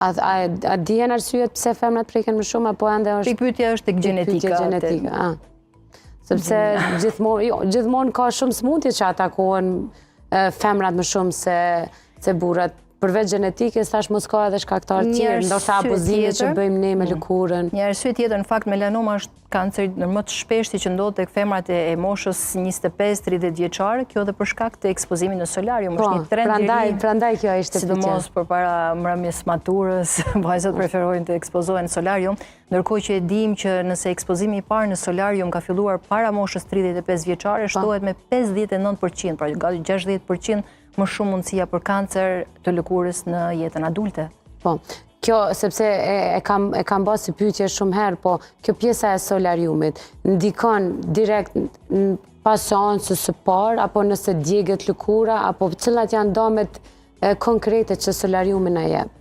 A dihen arsyet pse femrat preken më shumë, apo ende është... Pikpyetja është tek gjenetika. Sepse gjithmonë ka shumë smundje që atakohen femrat më shumë se burrat. Përveç gjenetikës, thash mos ka edhe shkaktar tjerë, ndoshta abuzime që bëjmë ne me lëkurën. Një arsye tjetër, në fakt, melanoma është kancer më të shpeshti që ndodhet tek femrat e moshës 25-30 vjeçare, kjo edhe për shkak të ekspozimit në solarium, është një trend i ri. Prandaj kjo ishte sidomos përpara mbrëmjes maturës, vajzat preferojnë të ekspozohen në solarium, ndërkohë që e dim që nëse ekspozimi i parë në solarium ka filluar para moshës 35 vjeçare, shtohet me 59%, pra gati 60% më shumë mundësia për kancer të lëkurës në jetën adulte. Po, kjo, sepse e kam bërë si pyetje shumë herë, po kjo pjesa e solariumit ndikon direkt pas seancës së parë, apo nëse djegët lëkura, apo cilat janë damet konkrete që solariumi na jep?